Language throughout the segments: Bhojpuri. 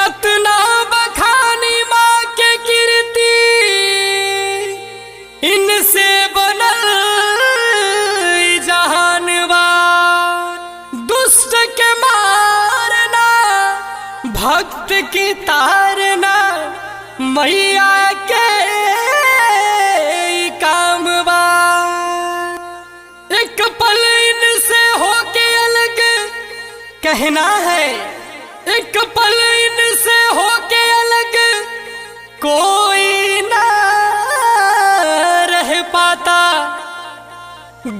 कतना बखानी माँ के कीर्ति, इनसे बनल जहानवा। दुष्ट के मारना, भक्त की तारना, मैया के कामवा। एक पल इनसे होके अलग कहना है, एक पल इनसे होके अलग कोई ना रह पाता।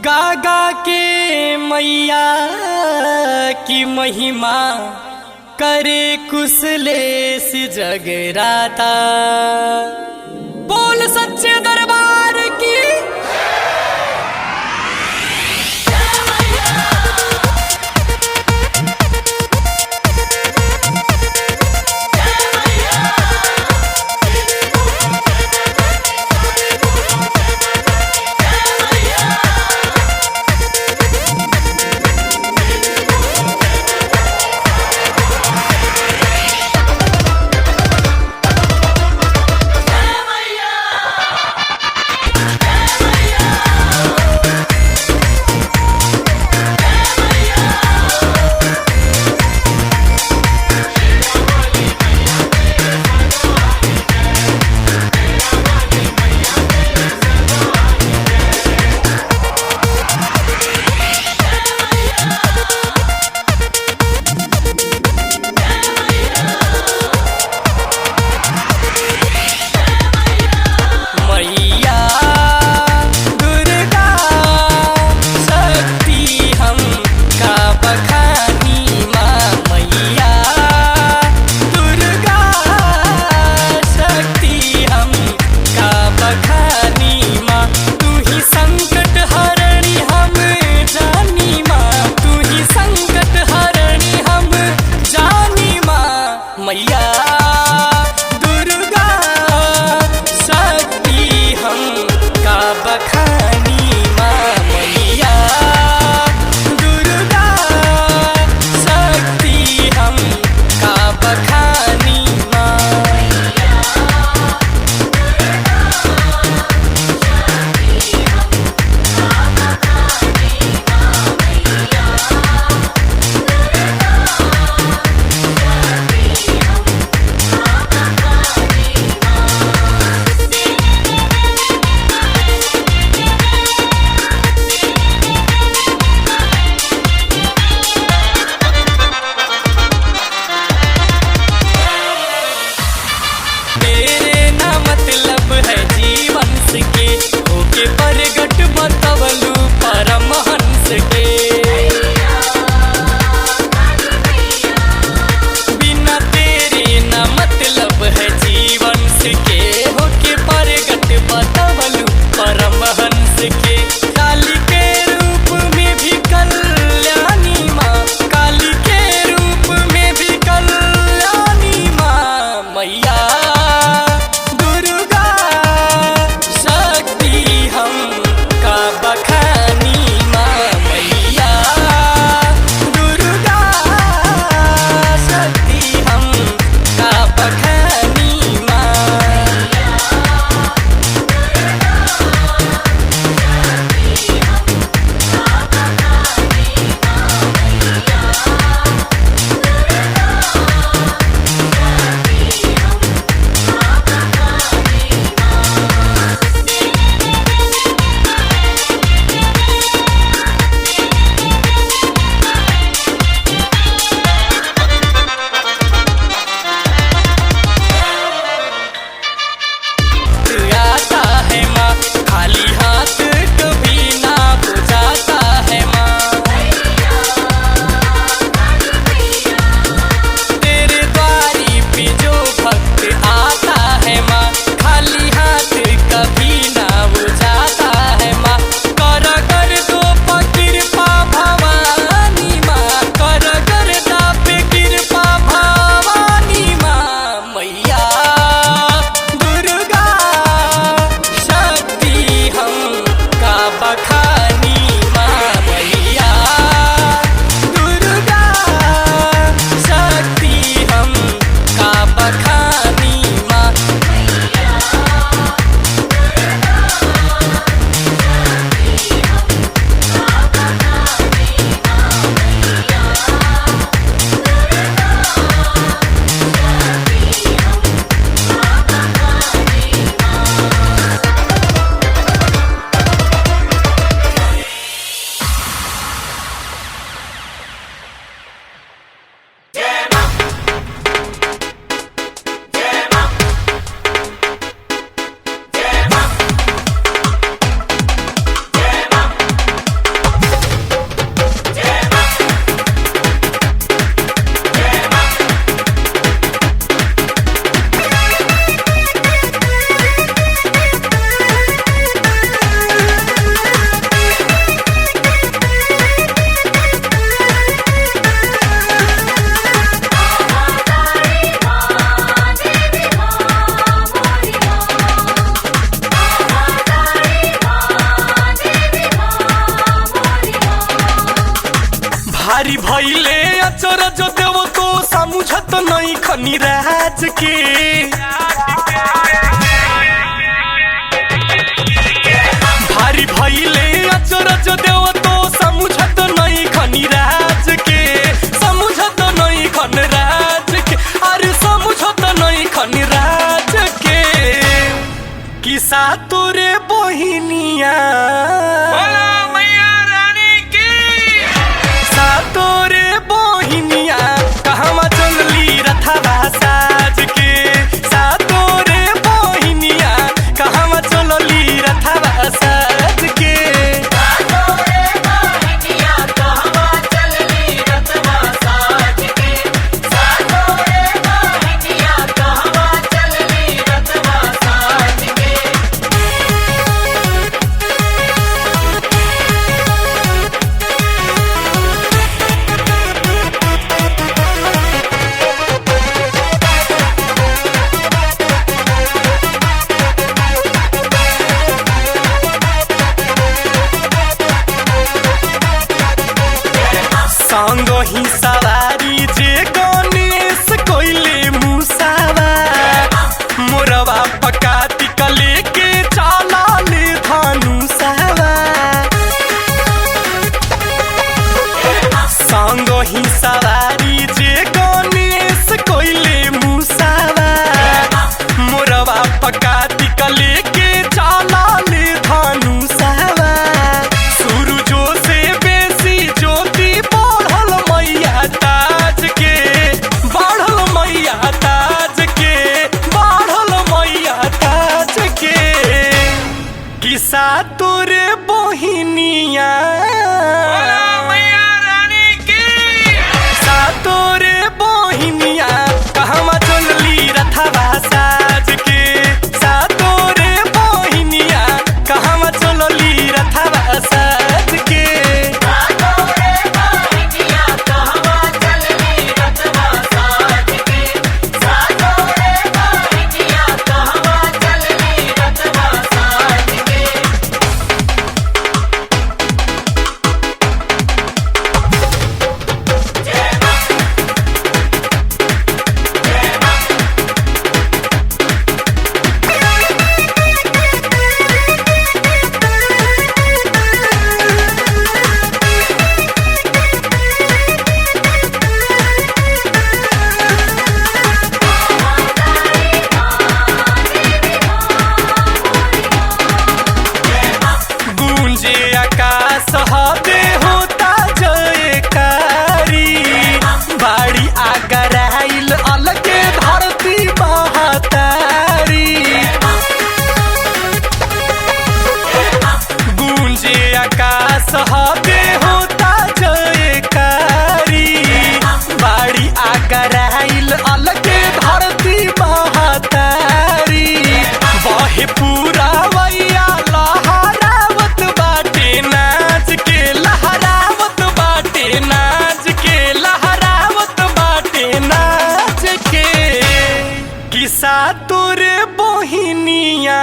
गा गा के मैया की महिमा करे कुशलेश जगराता। बोल सच्चे दरबार की। नहीं खनी राज के भारी भइले अचरज देव तो समझत नहीं खनी राज के समझत नहीं खन राज के अरे समझत नहीं खनी राज के किसा तोरे बहिनिया संग ही सवारी जे गणेश कोइले मुसावा मोरवा पकाती कले के चाला ले धनुषावा संग ही सवारी जे गणेश कोइले मुसावा मोरवा पकाती कले के चाला ले धनुषावा सूरजो से बेसी ज्योति किसा तोरे बहिनिया सा तोरे बहिनिया कहवा चलली रथवा साज के सा तोरे बहिनिया कहवा चलली रथवा साज के सहबे होता जयकारी बाड़ी आगराइल अलगे धरती बहतारी गूंजे आकाश हबे होता जयकारी बाड़ी आगराइल अलगे धरती बहतारी बहे पूरा वैया लहरावत बाटे नाच के लहरावत बाटे नाच के किसा तोरे बहिनिया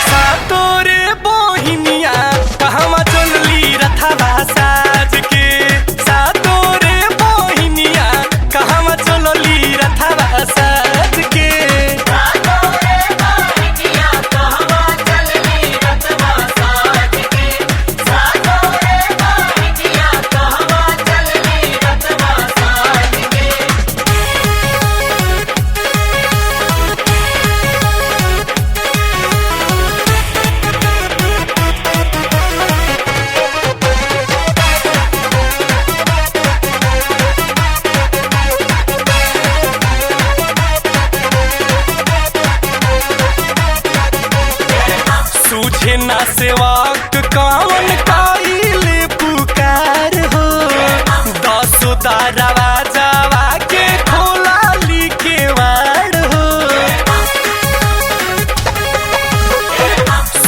सा तोरे बहिनिया कहवा चलली रथवा साज के सा तोरे बहिनिया कहवा चलली रथवा साज के सूझे ना सेवक कौन काइले पुकार हो दसो दारवा जावा के खोला लिखे वाड़ हो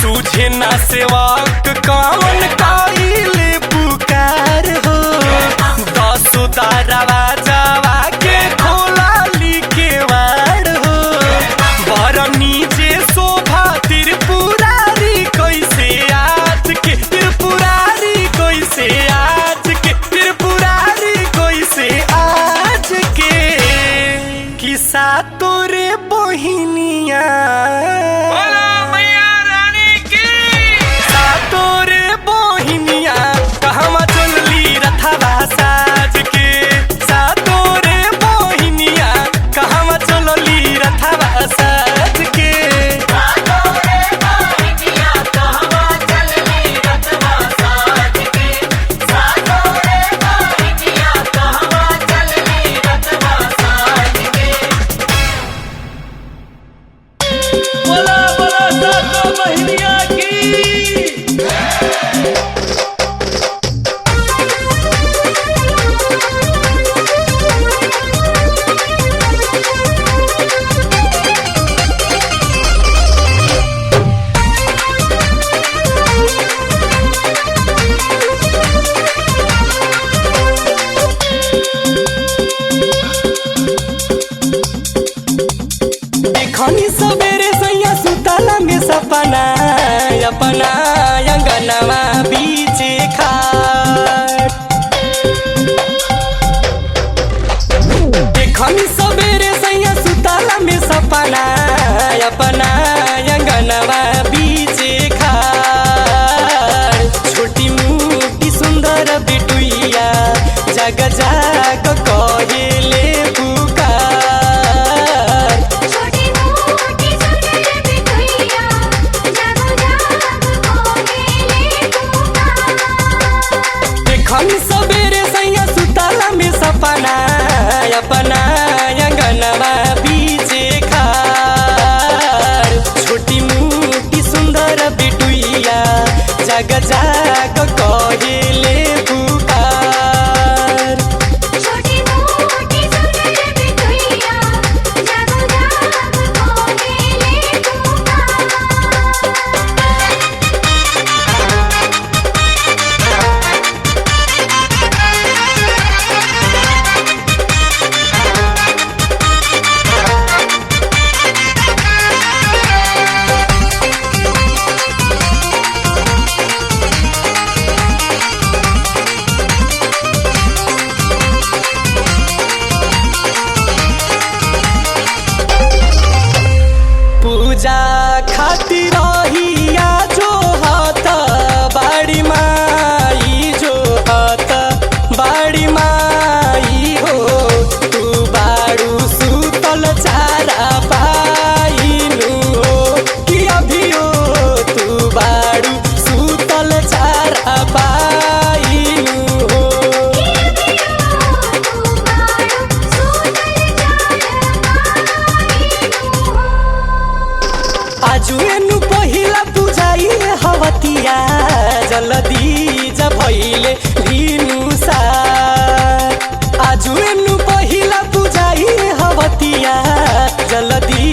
सूझे ना सेवक कौन काइले पुकार हो दसो दारवा जावा के खोला लिखे वाड़ हो बर नीचे शोभा त्रिपुरारी कैसे आज के त्रिपुरारी कैसे आज के त्रिपुरारी तोरे बहिनिया मैया रानी की तोरे बहिनिया कहवा चलली रथवा साज के तोरे बहिनिया कहवा चलली रथवा साज के बोला बोला सातो बहिनिया की देखनी सवेरे सैया सुतला में सपना अपना अंगनवा बीच खाट देखनी सवेरे सैया सुतला में सपना अपना अंगनवा बीच खाट छोटी मोटी सुंदर बिटुइया जग जाग कहेले पुकार देखनी सवेरे सैया सुतला में सपना अपना अंगनवा बीच खार छोटी मोटी सुंदर बिटुइया जग जाग कहेले पुकार पूजा खातिर रहिया जो हाथ बाड़ी माई जो हाथ बाड़ी माई हो तू बाड़ू सुतल चारा पाइनु हो कि अभियो तू बाड़ू सुतल चारा पाइनु हो आजु एनु पहिला पूजाई हवतिया जल्दी ज भइले लिनु साथ आजु एनु पहिला पूजाई हवतिया जल्दी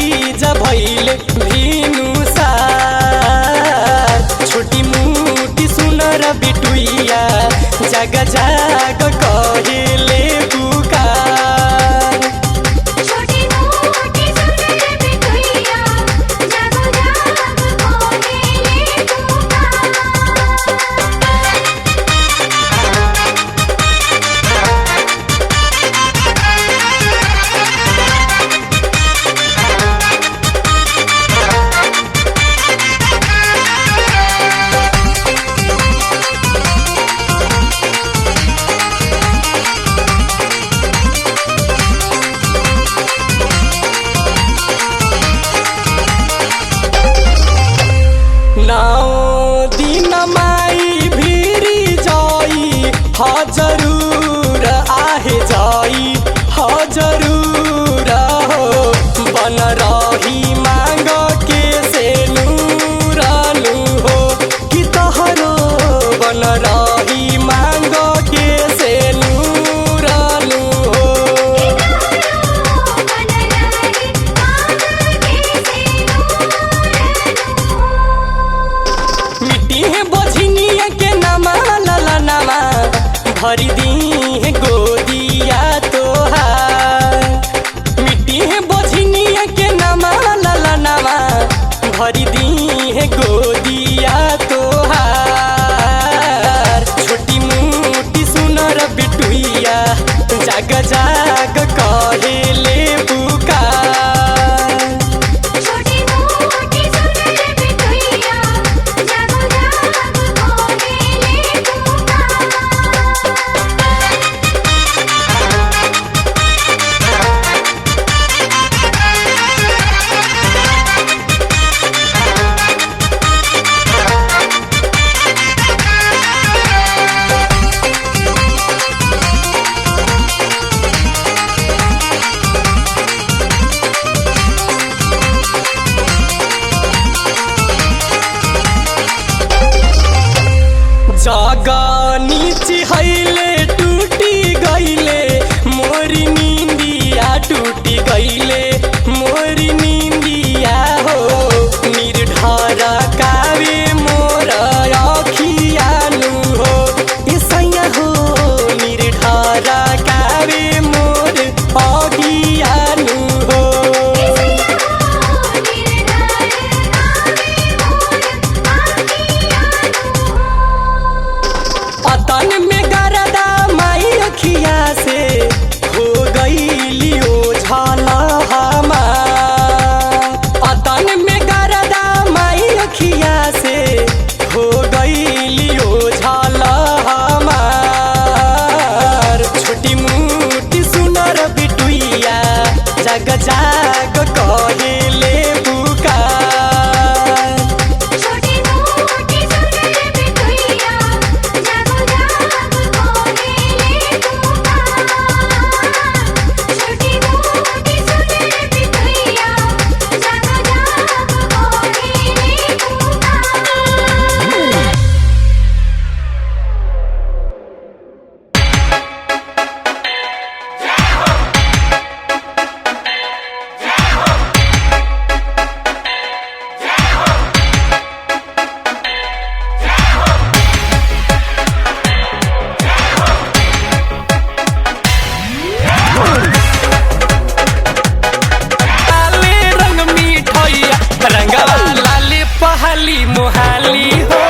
ज भइले लिनु साथ छोटी मोटी सुनर बिटुइया जग जाग कहेले पुकार नाओ दिन माई भीरी जाई जरूर आहे जाई जरूर हो बन रही मांग के से नूरानु हो कि तहरो बन रही मांग के से नूरानु हो मिट्टी है बझनिया के नमा लला नमा भरी दी है गोदिया तोहार मिट्टी है बझनिया के नमा लला नमा भरी दी है गोदिया तोहार छोटी मोटी सुनर बिटुइया जाग जाग कहेले पुकार जाग जाग कहेले पुकार। छोटी मोटी सुंदर बिटिया जागो जाग कहेले पुकार। छोटी मोटी सुंदर बिटिया जागो जाग कहेले पुकार। लाले रंग मिठैया रंगवा लाले पहाली मोहाली हो।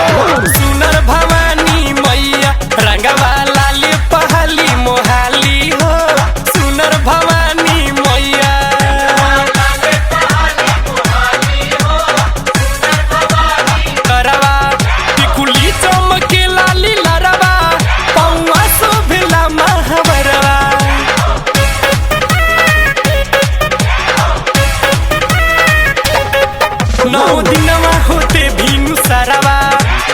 सुनर भवानी मैया रंगवा लाले पहाली मोहाली हो। सुनर भवानी मैया करवा टिकुली चमके लाली लरवा पौवा शोभेला महावरवा। नौ दिनवा होते भीनु सरवा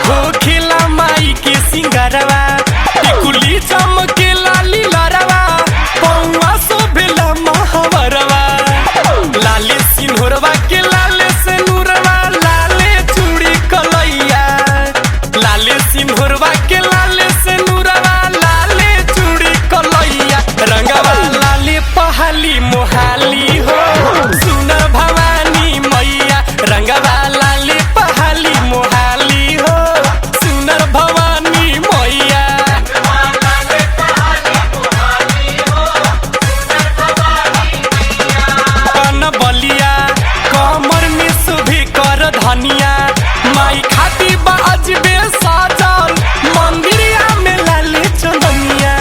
हो खेला माई के सिंगरवा। टिकुली चमके लाली लरवा पौवा शोभेला महावरवा। लाले सिंहरवा के लाले से नूरवा लाले चूड़ी कलैया। लाले सिंहरवा के लाले से नूरवा लाले चूड़ी कलैया। रंगवा लाले पहाली मोहाली हो। सुनर भवानी मैया रंगवा लाले पहाली मोहाली हो। सुनर भवानी मैया कन बलिया कमर में शोभे कर धनिया। माई खाती बाजबे साजल मंदिरिया में लाले चंदनिया।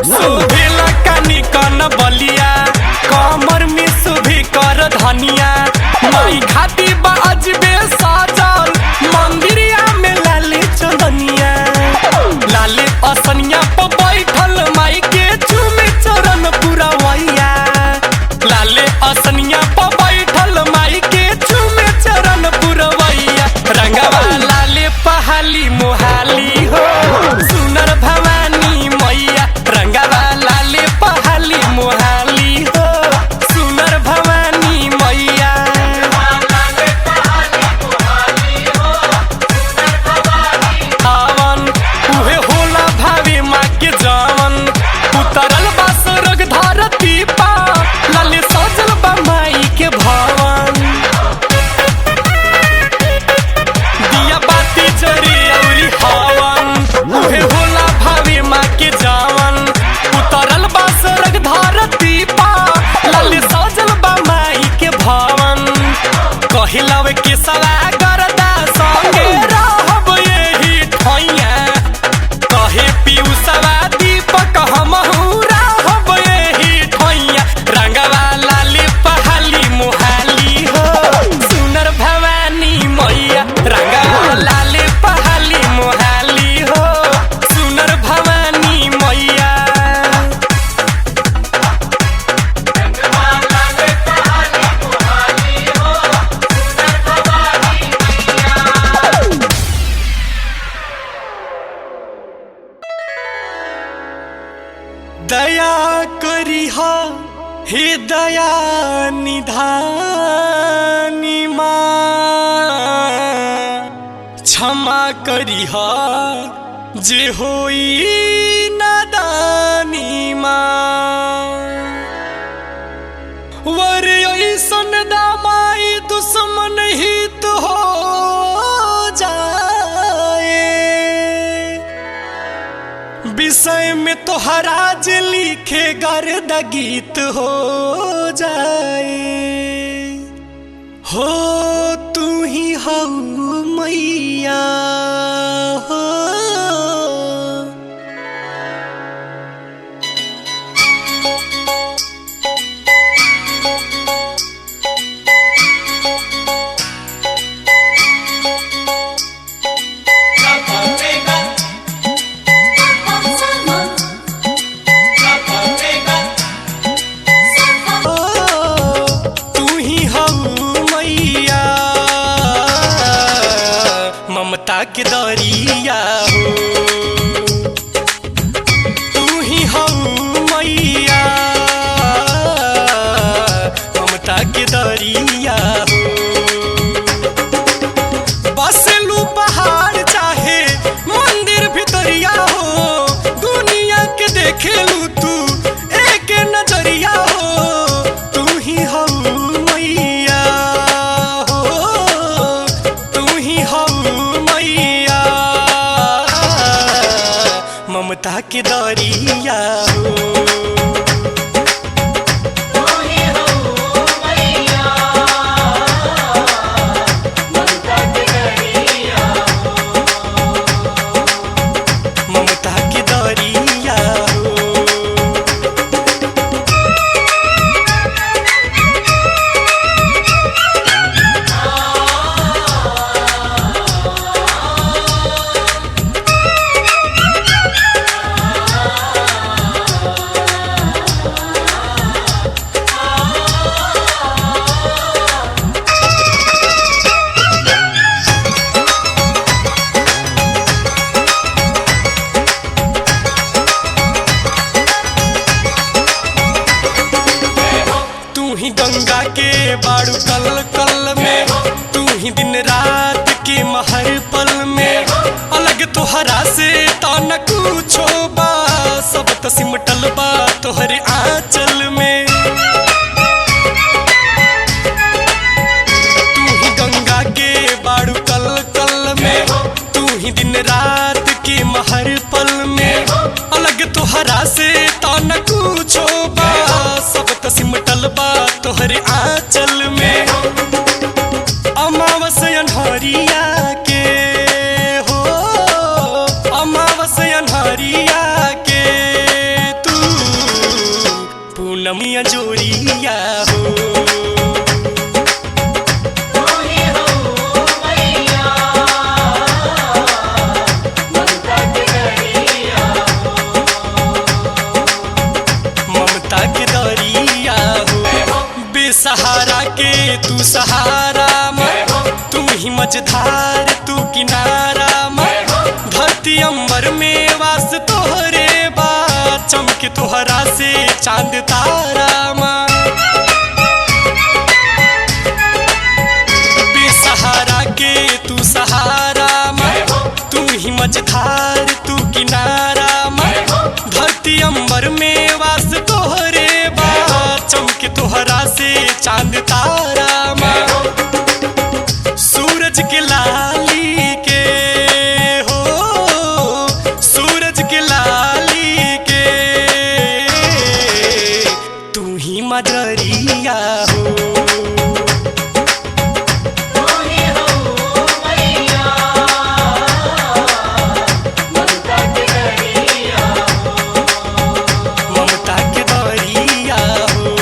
शोभेला कानी कन बलिया कमर में शोभे कर धनिया। माई खाती बाजबे साजल मंदिरिया में लाले चंदनिया। लाले असनिया पर बैठल माई के चूमे चरण पुरवैया। लाले असनिया पर बैठल माई के चूमे चरण पुरवैया। रंगवा लाले पहाली मोहाली हो। सुनर भवानी मैया रंगवा लाले पहाली मोहाली हो। सुनर भवानी मैया आवन उहे होला भावे माँ के जवन। उतरल बा स्वर्ग धरती पा लाले सजल बा माई के भवन। दिया बाती जरी औरी हवन उहे होला भावे माँ के जवन। उतरल बा स्वर्ग धरती पा लाले सजल बा माई के भवन। कहिलवे के सवा गरदा संगे रहब यही ठैया। कहे पीयूषवा दीपक हमहू रहब यही ठैया। रंगवा लाले पहाली मोहाली हो। सुनर भवानी मैया रंगवा लाले पहाली मोहाली हो। सुनर भवानी मैया दया करिहा हे दया निधानी माँ। क्षमा करिहा जे होई नादानी माँ। वर ऐसन दामाई दुश्मन हित हो जाए। विषय में तोहरा जे लिखे गर्द गीत हो जाए। हो तू ही हो मैया हो। के दरिया हो तू ही हो मैया ममता के दरिया हो बसलू पहाड़ चाहे मंदिर भितरिया हो दुनिया के देखेलू तू एक नजरिया हो तू ही हो मैया हो तू ही हो मैया ममता के दरिया हो ममता के दरिया हो तू ही गंगा के बाड़ू कल कल में तू ही दिन रात के महर पल में अलग तोहरा से तो न कुछो बा सब तो सिमटल बा तोहरे आंचल में तू ही गंगा के बाड़ू कल कल में तू ही दिन रात के महर पल में अलग तोहरा से तो न कुछो बा सब तो सिमटल बा तोहरे आंचल में अमावस अन्हरिया के हो अमावस अन्हरिया के तू पूनमिया जोड़िया हो ममता के दरिया हो बेसहारा के तू सहारा मैं तू ही मझधार तू किनारा मैं धरती अंबर में वास तोहरे बा चमके तोहरा से चांद तारा माँ बेसहारा के तू सहारा मैं तू ही मझधार तू किनारा मैं धरती अंबर में वास तोहरे बा चमके तोहरा से चांद तारा माँ सूरज के लाली के हो सूरज के लाली के तू ही मदरिया हो ममता के दरिया हो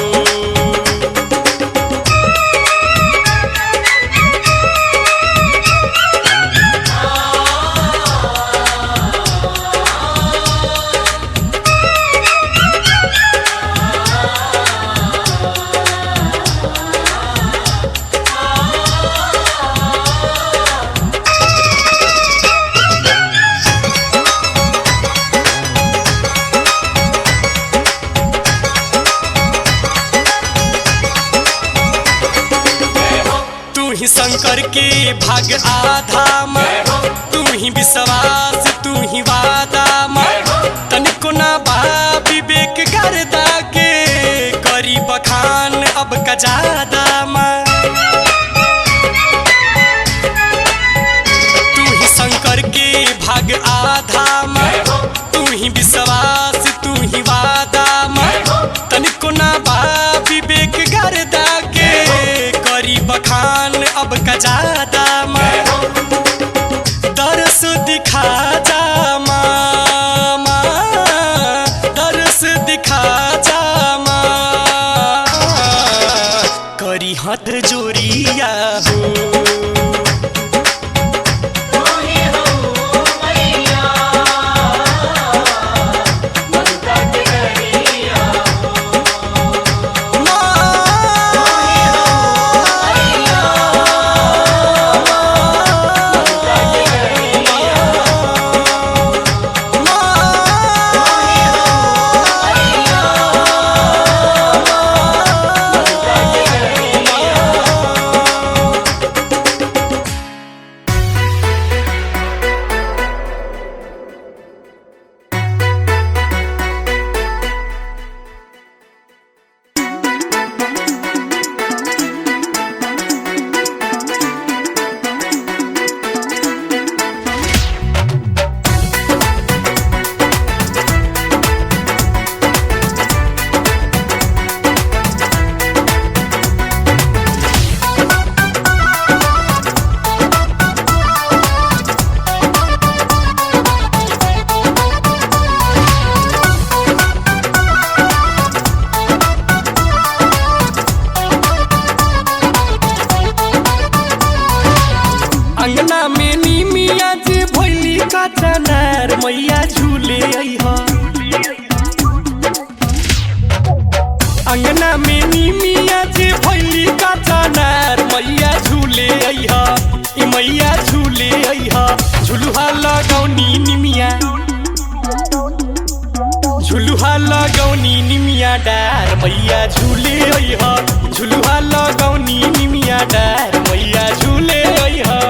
तू ही शंकर के भाग आधा मैं तू ही विश्वास तू ही वादा मैं तनिको ना बा विवेक करदा के करी बखान अब का ज्यादा मैं तू ही शंकर के भाग आधा मैं तू ही विश्वास तू ही वादा मैं तनिको ना बा विवेक करदा के करी बखान अब का ज्यादा मैं दरस दिखा जा मामा दरस दिखा जा माँ करी हाथ जोड़िया हो मैया झूले अइहा। अंगना में निमिया जे भैली का चनार मैया झूले अइहा। ई मैया झूले अइहा। झुलुहा लगौनी निमिया, झुलुहा लगौनी निमिया डार मैया झूले अइहा। झुलुहा लगौनी निमिया डार मैया झूले अइहा।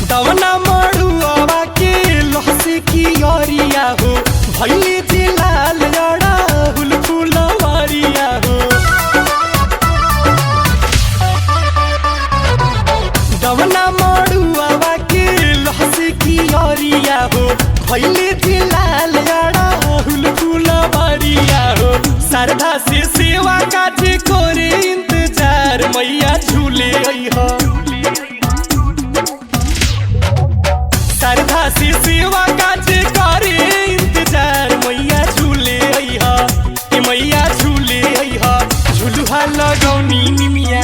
दवना मड़ुआवा के लहसे की ओरिया हो भैले जे लाल जड़ा हुलफुलवारिया हो। दवना मड़ुआवा के लहसे की ओरिया हो भैले जे लाल जड़ा हुलफुलवारिया हो। श्रद्धा से सेवा काजे करे इंतजार मैया झूले अइहा। श्रद्धा से सेवा काजे करे इंतजार मैया झूले अइहा। ई मैया झूले अइहा। झुलुहा लगौनी निमिया,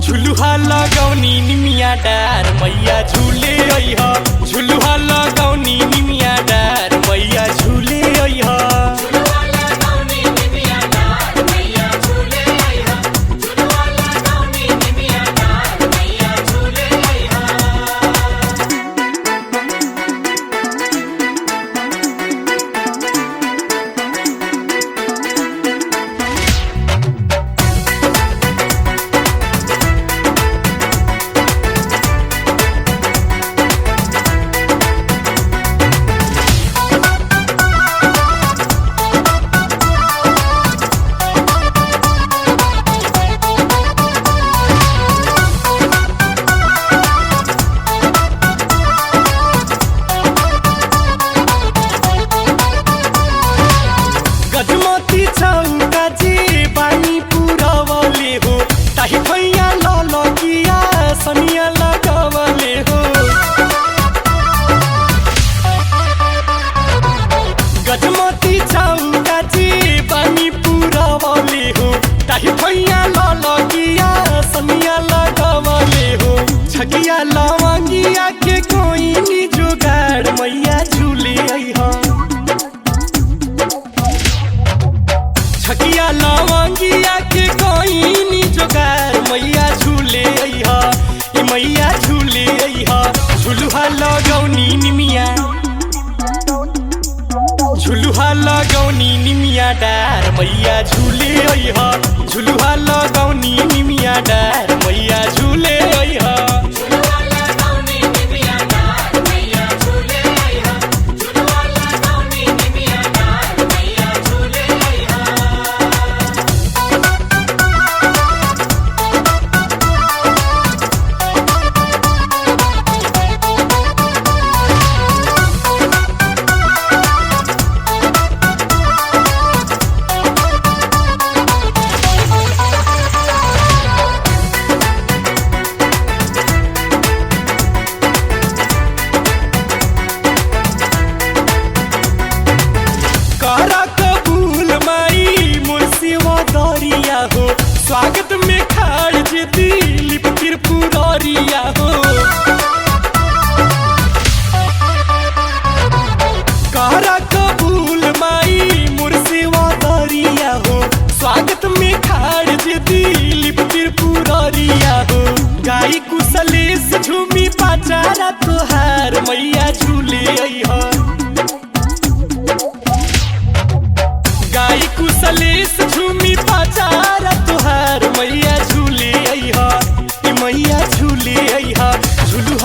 झुलुहा लगौनी निमिया डार मैया झूले अइहा। झुलुहा लगौनी निमिया डार मैया झूले अइहा। गजमती चौका जे बानी पुरवले हो ताही भैया ललकिया सनिया लगवले हो। गजमती चौका जे बानी पुरवले हो ताही भैया ललकिया सनिया लगवले हो। छकिया लवंगिया के कोई नी जुगाड़ मैया झूले अइहा। छकिया लवंगिया के कोई नी जोगार मैया झूले अइहा। ई मैया झूले अइहा। झुलुहा लगौनी निमिया, झुलुहा लगौनी निमिया डार मैया झूले अइहा। झुलुहा लगौनी निमिया डार मैया झूले अइहा। हो स्वागत में खाड़ जे दिलीप त्रिपुरारिया हो। कहरा कबूल माई मोर सेवा दरिया हो। स्वागत में खाड़ जे दिलीप त्रिपुरारिया हो। गाई कुशलेश झूमी पाचारा तोहार मैया झूले अइहा। गाई कुशलेश झूमी पाचारा तोहार मैया झूले अइहा। ई मैया झूले अइहा। झुलुहा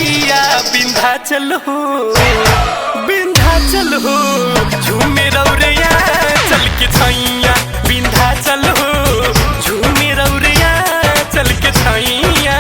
रचैया विंध्याचल हो विंध्याचल हो झूमे रौरैया चल के छैया विंध्याचल हो झूमे रौरैया चल के छैया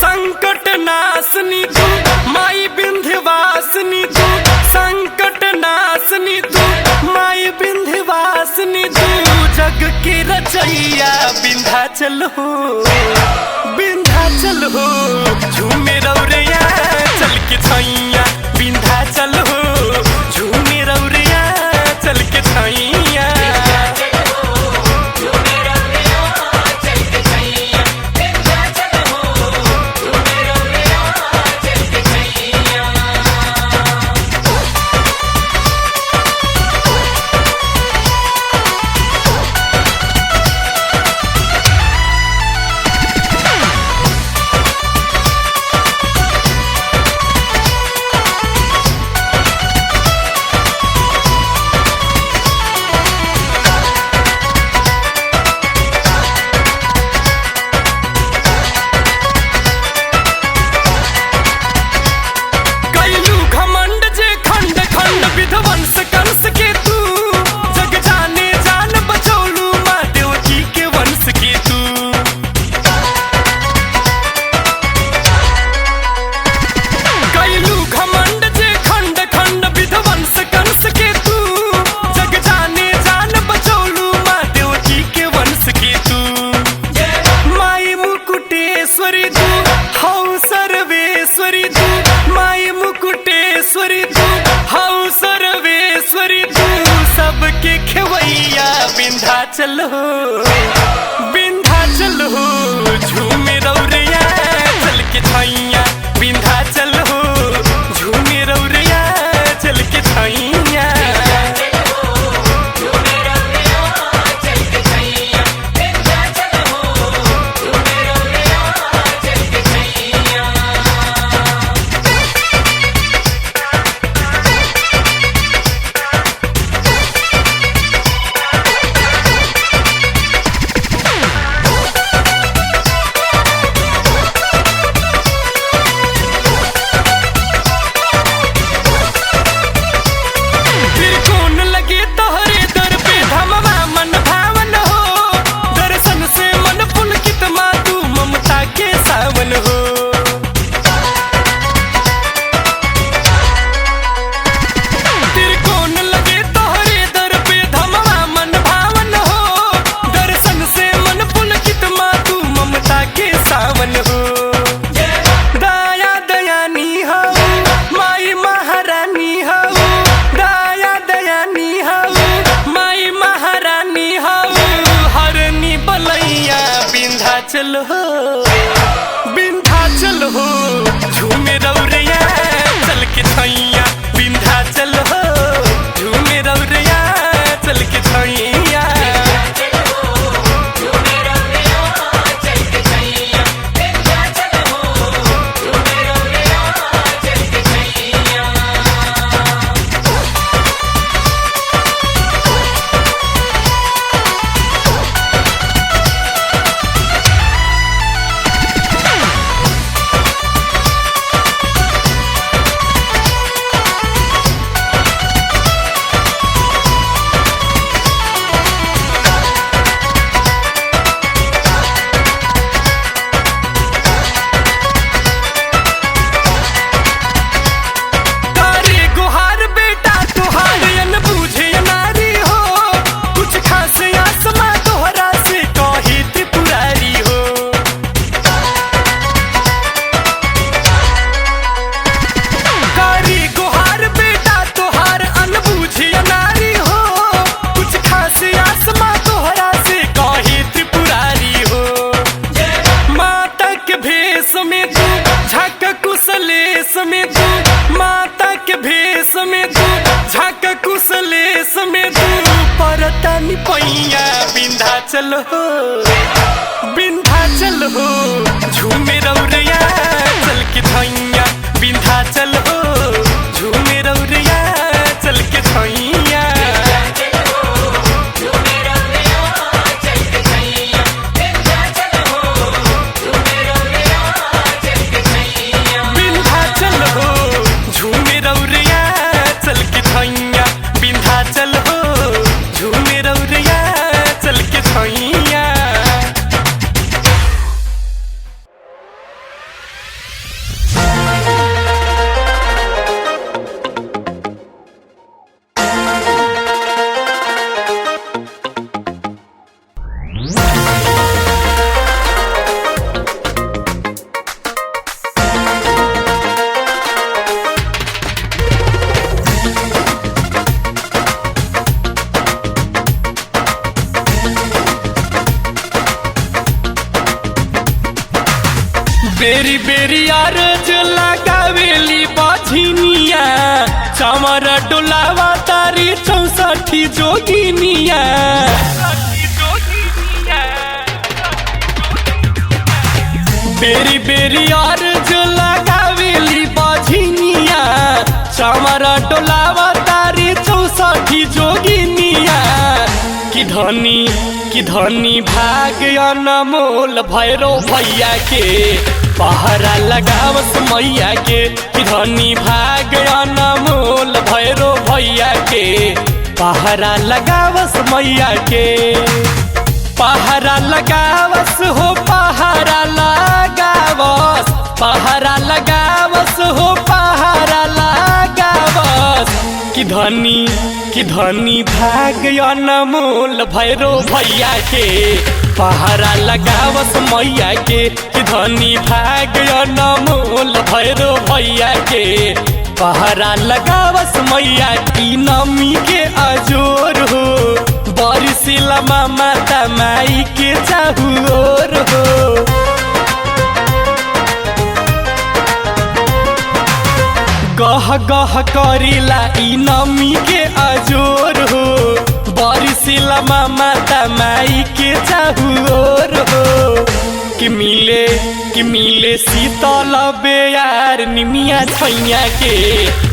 संकट नाशनी तू माई विंध्यवासिनी तू संकट नाशनी तू माई विंध्यवासिनी तू जग के रचैया विंध्याचल हो विंध्याचल हो झूमे रौरैया चल के छैया विंध्याचल हो झूमे रौरैया चल के छैया विध्वंस कंस के तू जग जाने जान बचौलू माँ देवकी के वंश के तू कैलू घमंड जे खंड खंड विध्वंस कंस के तू जग जाने जान बचौलू माँ देवकी के वंश के तू माई मुकुटेश्वरी तू हौ सर्वेश्वरी तू माई मुकुटेश्वरी तू हौ सर्वेश्वरी तू सबके खेवैया विंध्याचल हो विंध्याचल हो झूमे रौरैया चल के छैया विंध्याचल हो झूमे रौरैया चल के छैया विंध्याचल हो विंध्याचल हो झूमे रौरैया चल के छैया विंध्याचल हो झूमे रौरैया चल के छैया में तू माता के भेष में तू झाक कुशलेश में तू परतनी पैया विंध्याचल हो विंध्याचल हो झूमे रौरैया चल के छैया विंध्याचल हो झूमे रौरैया चल के छैया। बेरी बेरी अरज लगावेली बझिनिया चमर डोलावा तारी 64 जोगिनिया बेरी बेरी अरज लगावेली बझिनिया चमर डोलावा तारी 64 जोगिनिया कि धनी भाग अनमोल भैरो भैया के पहरा लगावस मैया के कि धनी भाग अनमोल भैरो भैया के पहरा लगावस मैया के पहरा लगावस हो पहरा लगावस पहरा लगावस हो पहरा लगावस कि धनी भाग अनमोल भैरो भैया के पहरा लगावस मैया के कि धनी भाग अनमोल भैरो भैया के पहरा लगावस मैया की नमी के अजोर हो बरसिला मामा तमाई के चाहुओर हो गह गह करिला ई नमी के अजोर हो बरसिला मामा तमाई के चाहुओर हो कि मिले शीतल बेयार निमिया छैया के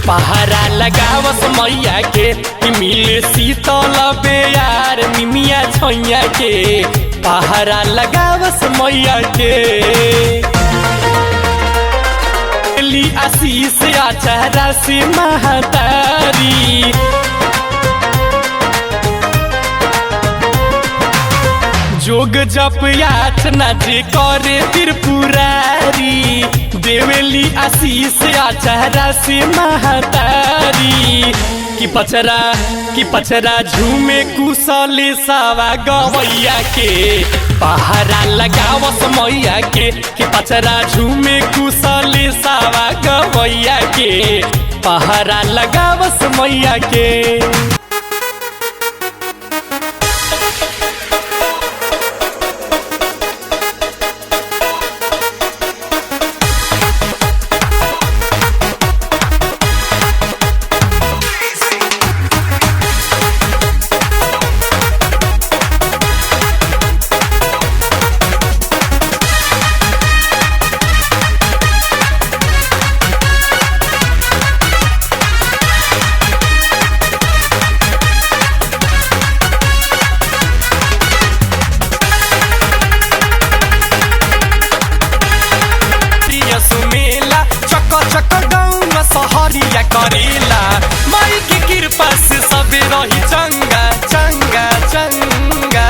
पहरा लगावस मैया के कि मिले शीतल बेयार निमिया छैया के पहरा लगावस मैया के आशीष आचारा से महतारी जोग जप याचना जे करे त्रिपुरारी देवेली आशीष आचारा से महतारी कि पचरा झूमे कुशले सावा गवैया के पहरा लगावस मैया के कि पचरा झूमे कुशले सावा गवैया के पहरा लगावस मैया के सहरिया करेला माई के कृपा से सबे रही चंगा चंगा चंगा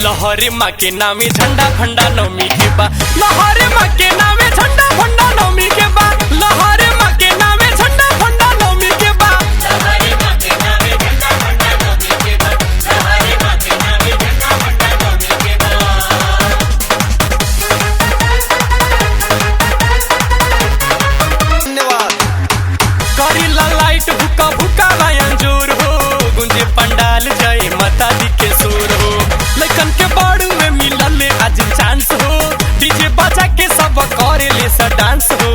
लहरे माँ के नामे झंडा फंडा नौमी के बा लहरे माँ के नामे झंडा फंडा नौमी के बा लहरे माँ के नामे झंडा फंडा नौमी के बा लहरे माँ के नामे झंडा फंडा नौमी के बा लहरे माँ के नामे झंडा फंडा नौमी के बा लाइट भूका भूका वायन जोर हो गुंजे पंडाल जय माता दी के सुर हो लखन के बाड़ू में मिलल आज चांस हो डीजे बजा के सब करे ले सा डांस हो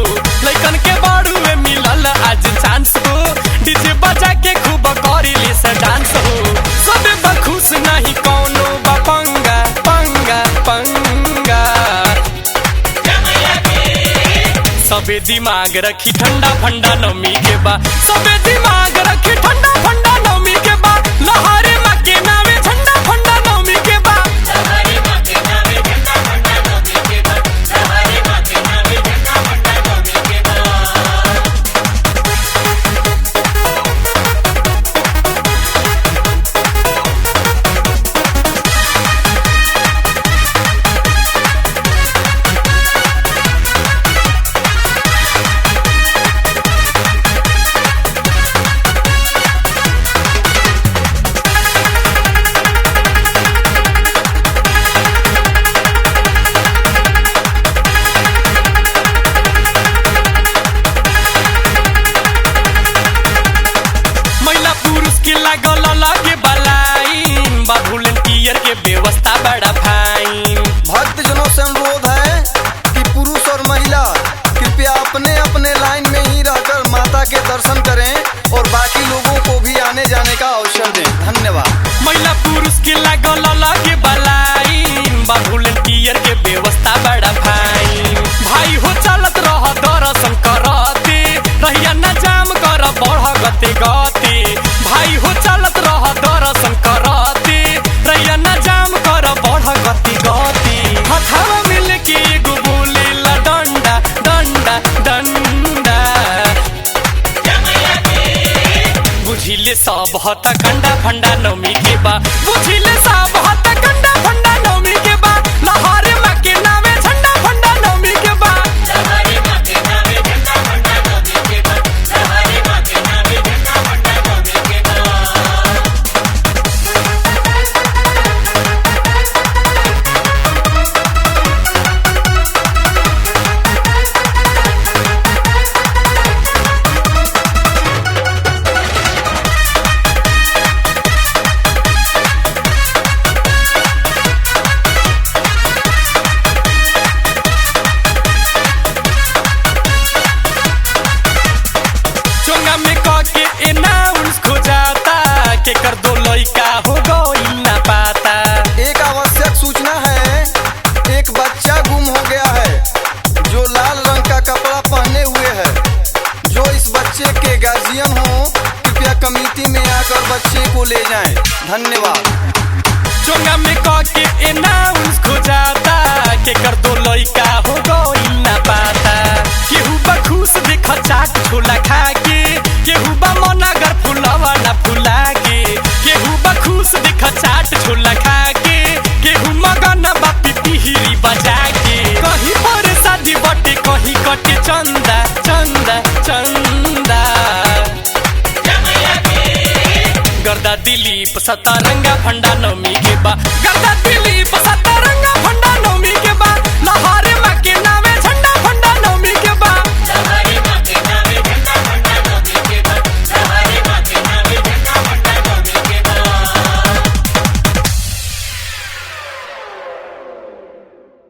लखन के बाड़ू में मिलल आज चांस हो डीजे बजा के खूब करे ले सा डांस हो सब बखुश नहीं कोनो बपंगा पंगा पंगा सबे दिमाग रखी ठंडा फंडा नमी के बा सबे दिमाग रखी ठंडा फंडा नमी के बा लहरे माँ के नामे झंडा फंडा नमी के बा लहरे माँ के नामे झंडा फंडा नमी के बा लहरे माँ के नामे झंडा फंडा नमी के बा अपने अपने लाइन में ही रहकर माता के दर्शन करें और बाकी लोगों को भी आने जाने का अवसर दें। धन्यवाद। महिला पुरुष के लागल लगे बलाइन बा वॉलंटियर के व्यवस्था बड़ा फाइन। भाई हो चलत रह दर्शन करते रहिया न जाम कर बढ़ गते गते। भाई हो चलत रह दर्शन करते रहिया न जाम कर बढ़ गते गते। हथावा मिल के एगो बोलेला डंडा डंडा डंडा। बुझिले सब हत कंडा फंडा नमी के बा। बुझिले सब हत कंडा फंडा नमी के बा। लहरे माँ के नामे झंडा फंडा नमी के बा। लहरे माँ के नामे झंडा फंडा नमी के बा। लहरे माँ के नामे झंडा फंडा नमी के बा। चोंगा में के अनाउंस खो जाता के कर दो लइका हो गइल ना पाता। एक आवश्यक सूचना है, एक बच्चा गुम हो गया है जो लाल रंग का कपड़ा पहने हुए है। जो इस बच्चे के गार्जियन हो कृपया कमेटी में आकर बच्चे को ले जाएं। धन्यवाद। चोंगा में के अनाउंस खो जाता के कर दो लइका हो गइल ना पाता। केहू बा खुश देख चाट छोला खा के केहू बा मनगर फुलवा ना फुला के। केहू बा खुश देख चाट छोला खा के केहू मगन बा पिपीहिरी बजा के। कहीं पर शादी बटे कहीं कटे चंदा चंदा चंदा। गर्दा दिलीप सतरंगा फंडा नमी के बा। गर्दा दिलीप